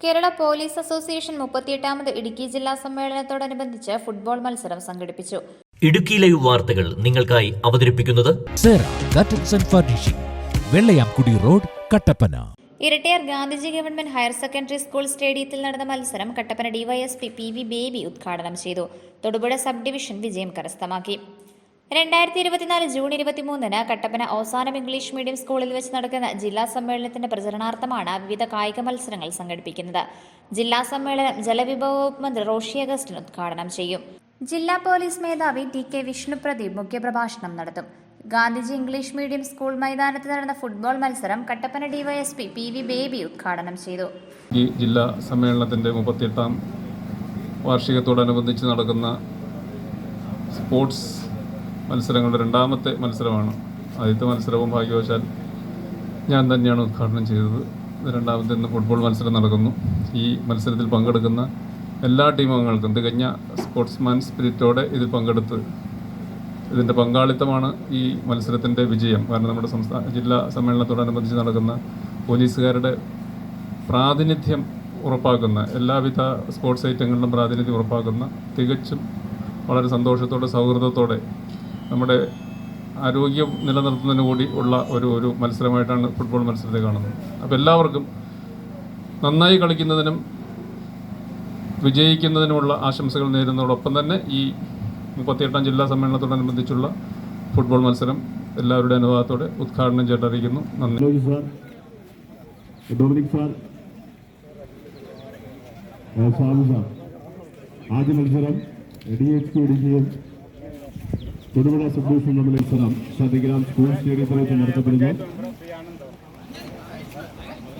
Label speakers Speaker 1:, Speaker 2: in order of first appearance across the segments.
Speaker 1: Kerala police association 38ാമത് Idukki ജില്ലാ സമ്മേളനത്തോടനുബന്ധിച്ച് football മത്സരം സംഘടിപ്പിച്ചു.
Speaker 2: ഇടുക്കി ലൈവ് വാർത്തകൾ നിങ്ങൾക്കായി അവതരിപ്പിക്കുന്നത്
Speaker 3: Vellayamkudi road, Kattappana.
Speaker 1: Erattayar Gandhiji government higher secondary school സ്റ്റേഡിയത്തിൽ നടന്ന മത്സരം കട്ടപ്പന ഡിവൈഎസ്പി പി.വി. ബേബി ഉദ്ഘാടനം ചെയ്തു. തൊടുപുഴ സബ് ഡിവിഷൻ വിജയം കരസ്ഥമാക്കി. 2024 ജൂൺ 23 കട്ടപ്പന ഓസാനം ഇംഗ്ലീഷ് മീഡിയം സ്കൂളിൽ വെച്ച് നടക്കുന്ന ജില്ലാ സമ്മേളനത്തിന്റെ പ്രചരണാർത്ഥമാണ് വിവിധ കായിക മത്സരങ്ങൾ സംഘടിപ്പിക്കുന്നത്. ജില്ലാ സമ്മേളനം ജലവിഭവ വകുപ്പ് മന്ത്രി റോഷി അഗസ്റ്റിൻ ഉദ്ഘാടനം ചെയ്യും. ജില്ലാ പോലീസ് മേധാവി ടി.കെ. വിഷ്ണുപ്രദീപ് മുഖ്യപ്രഭാഷണം നടത്തും. ഗാന്ധിജി ഇംഗ്ലീഷ് മീഡിയം സ്കൂൾ മൈതാനത്ത് നടന്ന ഫുട്ബോൾ മത്സരം കട്ടപ്പന ഡിവൈഎസ്പി പി.വി. ബേബി ഉദ്ഘാടനം ചെയ്തു.
Speaker 4: ഈ ജില്ലാ സമ്മേളനത്തിന്റെ 38ാം വാർഷികത്തോടനുബന്ധിച്ച് നടക്കുന്ന സ്പോർട്സ് മത്സരങ്ങളുടെ രണ്ടാമത്തെ മത്സരമാണ്. ആദ്യത്തെ മത്സരവും ഭാഗ്യവശാൽ ഞാൻ തന്നെയാണ് ഉദ്ഘാടനം ചെയ്തത്. രണ്ടാമത്തെ ഇന്ന് ഫുട്ബോൾ മത്സരം നടക്കുന്നു. ഈ മത്സരത്തിൽ പങ്കെടുക്കുന്ന എല്ലാ ടീം അംഗങ്ങൾക്കും തികഞ്ഞ സ്പോർട്സ്മാൻ സ്പിരിറ്റോടെ ഇതിൽ പങ്കെടുത്ത് ഇതിൻ്റെ പങ്കാളിത്തമാണ് ഈ മത്സരത്തിൻ്റെ വിജയം. കാരണം നമ്മുടെ ജില്ലാ സമ്മേളനത്തോടനുബന്ധിച്ച് നടക്കുന്ന പോലീസുകാരുടെ പ്രാതിനിധ്യം ഉറപ്പാക്കുന്ന, എല്ലാവിധ സ്പോർട്സ് ഐറ്റങ്ങളിലും പ്രാതിനിധ്യം ഉറപ്പാക്കുന്ന, തികച്ചും വളരെ സന്തോഷത്തോടെ സൗഹൃദത്തോടെ നമ്മുടെ ആരോഗ്യം നിലനിർത്തുന്നതിന് കൂടി ഉള്ള ഒരു മത്സരമായിട്ടാണ് ഫുട്ബോൾ മത്സരത്തെ കാണുന്നത്. അപ്പോൾ എല്ലാവർക്കും നന്നായി കളിക്കുന്നതിനും വിജയിക്കുന്നതിനുമുള്ള ആശംസകൾ നേരുന്നതോടൊപ്പം തന്നെ ഈ 38ാം ജില്ലാ സമ്മേളനത്തോടനുബന്ധിച്ചുള്ള ഫുട്ബോൾ മത്സരം എല്ലാവരുടെ അനുവാദത്തോടെ ഉദ്ഘാടനം ചെയ്തറിയിക്കുന്നു. നന്ദി.
Speaker 5: ആദ്യ മത്സരം തൊടുപുഴ സബ് ഡിവിഷൻ മത്സരം ശാന്തിഗ്രാം സ്കൂൾ സ്റ്റേഡിയത്തിൽ വെച്ച് നടത്തപ്പെടുന്നു.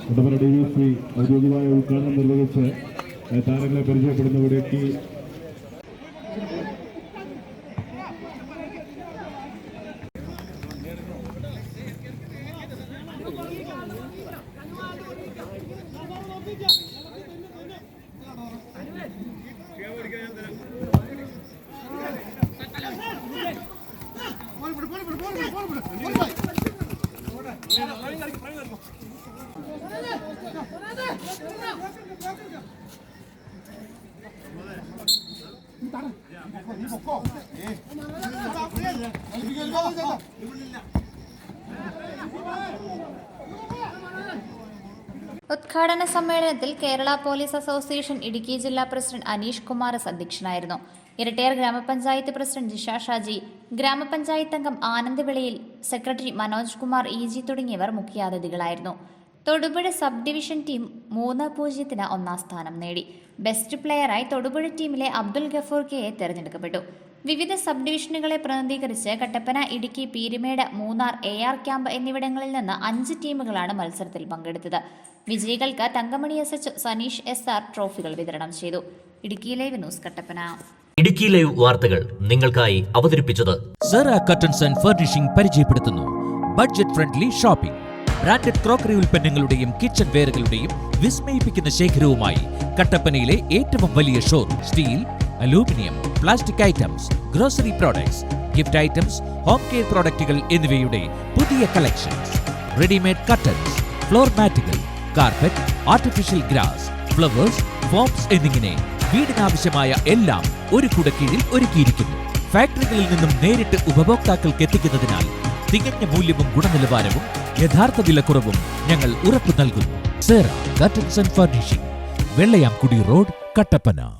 Speaker 5: കട്ടപ്പന ഡിവൈഎസ്പി ഔദ്യോഗികമായ ഉദ്ഘാടനം നിർവഹിച്ച് താരങ്ങളെ പരിചയപ്പെടുന്നവരേക്ക്
Speaker 1: ഉദ്ഘാടന സമ്മേളനത്തിൽ കേരള പോലീസ് അസോസിയേഷൻ ഇടുക്കി ജില്ലാ പ്രസിഡന്റ് അനീഷ് കുമാർ അധ്യക്ഷനായിരുന്നു. ഇരട്ടിയാർ ഗ്രാമപഞ്ചായത്ത് പ്രസിഡന്റ് ജിഷ ഷാജി, ഗ്രാമപഞ്ചായത്ത് അംഗം ആനന്ദ് വിളയിൽ, സെക്രട്ടറി മനോജ് കുമാർ ഇ.ജി തുടങ്ങിയവർ മുഖ്യാതിഥികളായിരുന്നു. തൊടുപുഴ സബ് ഡിവിഷൻ ടീം 3-0 ഒന്നാം സ്ഥാനം നേടി. ബെസ്റ്റ് പ്ലെയറായി തൊടുപുഴ ടീമിലെ അബ്ദുൽ ഗഫൂർ കെ.യെ തെരഞ്ഞെടുക്കപ്പെട്ടു. വിവിധ സബ് ഡിവിഷനുകളെ പ്രതിനിധീകരിച്ച് കട്ടപ്പന, ഇടുക്കി, പീരുമേട്, മൂന്നാർ, AR ക്യാമ്പ് എന്നിവിടങ്ങളിൽ നിന്ന് 5 ടീമുകളാണ് മത്സരത്തിൽ പങ്കെടുത്തത്. വിജയികൾക്ക് തങ്കമണി SH, സനീഷ് SR ട്രോഫികൾ വിതരണം ചെയ്തു. Idukki live news, Kattappana.
Speaker 2: Idukki live വാർത്തകൾ നിങ്ങൾക്കായി അവതരിപ്പിച്ചത്
Speaker 3: കർട്ടൻസ് ആൻഡ് ഫർണിഷിംഗ് പരിചയപ്പെടുത്തുന്നു. Budget friendly shopping. Branded crockery ഉൽപ്പന്നങ്ങളുടെയും കിച്ചൺ വെയറുകളുടെയും വിസ്മയിപ്പിക്കുന്ന ശേഖരവുമായി കട്ടപ്പനയിലെ ഏറ്റവും വലിയ showroom. Steel, aluminium, plastic items, grocery products, gift items, home care പ്രോഡക്റ്റുകൾ എന്നിവയുടെ പുതിയ കളക്ഷൻസ്. റെഡിമെയ്ഡ് കർട്ടൻസ്, ഫ്ലോർ മാറ്റുകൾ, carpet, artificial grass, flowers, foams എന്നിങ്ങനെ വീടിനാവശ്യമായ എല്ലാം ഒരു കുടക്കീഴിൽ ഒരുക്കിയിരിക്കുന്നു. ഫാക്ടറികളിൽ നിന്നും നേരിട്ട് ഉപഭോക്താക്കൾക്ക് എത്തിക്കുന്നതിനാൽ തികഞ്ഞ മൂല്യവും ഗുണനിലവാരവും യഥാർത്ഥ വിലക്കുറവും ഞങ്ങൾ ഉറപ്പു നൽകുന്നു. Curtains and furnishing, Vellayamkudi road, Kattappana.